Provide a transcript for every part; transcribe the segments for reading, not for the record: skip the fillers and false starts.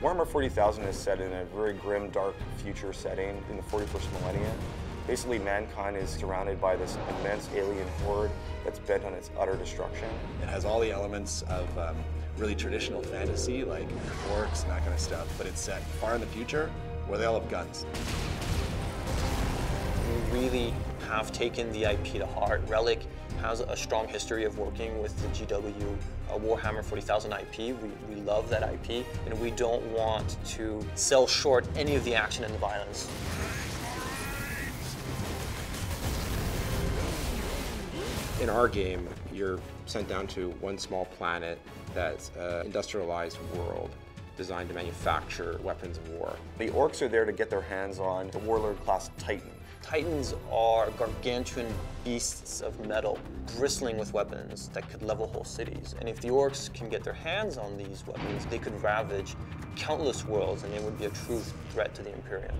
Warhammer 40,000 is set in a very grim, dark future setting in the 41st millennium. Basically, mankind is surrounded by this immense alien horde that's bent on its utter destruction. It has all the elements of really traditional fantasy, like orcs and that kind of stuff, but it's set far in the future where they all have guns. We really have taken the IP to heart. Relic has a strong history of working with the GW Warhammer 40,000 IP. We love that IP, and we don't want to sell short any of the action and the violence. In our game, you're sent down to one small planet that's an industrialized world designed to manufacture weapons of war. The orcs are there to get their hands on the warlord-class Titan. Titans are gargantuan beasts of metal, bristling with weapons that could level whole cities. And if the orcs can get their hands on these weapons, they could ravage countless worlds, and they would be a true threat to the Imperium.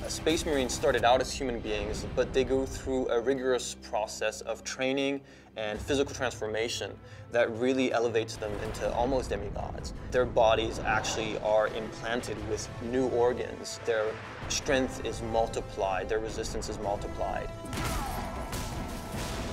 Space Marines started out as human beings, but they go through a rigorous process of training and physical transformation that really elevates them into almost demigods. Their bodies actually are implanted with new organs. Their strength is multiplied, their resistance is multiplied.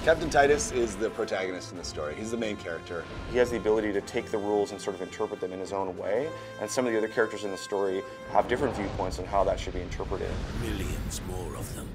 Captain Titus is the protagonist in the story. He's the main character. He has the ability to take the rules and sort of interpret them in his own way, and some of the other characters in the story have different viewpoints on how that should be interpreted. Millions more of them.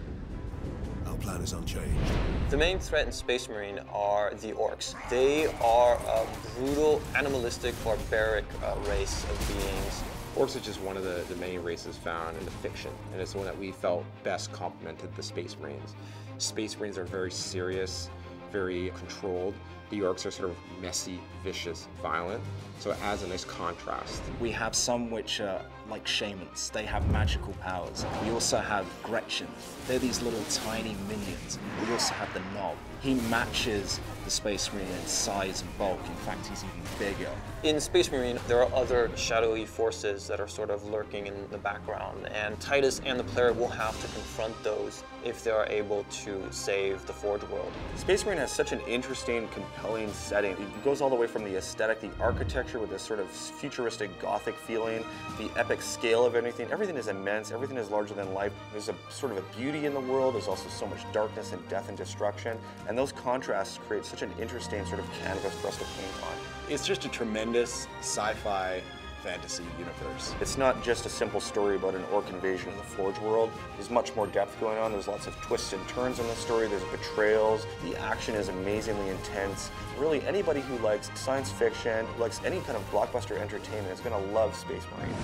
Our plan is unchanged. The main threat in Space Marine are the orcs. They are a brutal, animalistic, barbaric race of beings. Orcs are just one of the many races found in the fiction, and it's the one that we felt best complemented the Space Marines. Space Marines are very serious, very controlled. The orcs are sort of messy, vicious, violent, so it adds a nice contrast. We have some which are like shamans. They have magical powers. We also have Gretchen. They're these little tiny minions. We also have the Knob. He matches the Space Marine in size and bulk. In fact, he's even bigger. In Space Marine, there are other shadowy forces that are sort of lurking in the background, and Titus and the player will have to confront those if they are able to save the Forge world. Space Marine has such an interesting, compelling setting. It goes all the way from the aesthetic, the architecture with this sort of futuristic Gothic feeling, the epic scale of everything. Everything is immense, everything is larger than life. There's a sort of a beauty in the world, there's also so much darkness and death and destruction, and those contrasts create such an interesting sort of canvas for us to paint on. It's just a tremendous sci-fi fantasy universe. It's not just a simple story about an orc invasion of the Forge world. There's much more depth going on. There's lots of twists and turns in the story. There's betrayals. The action is amazingly intense. Really, anybody who likes science fiction, who likes any kind of blockbuster entertainment is going to love Space Marine.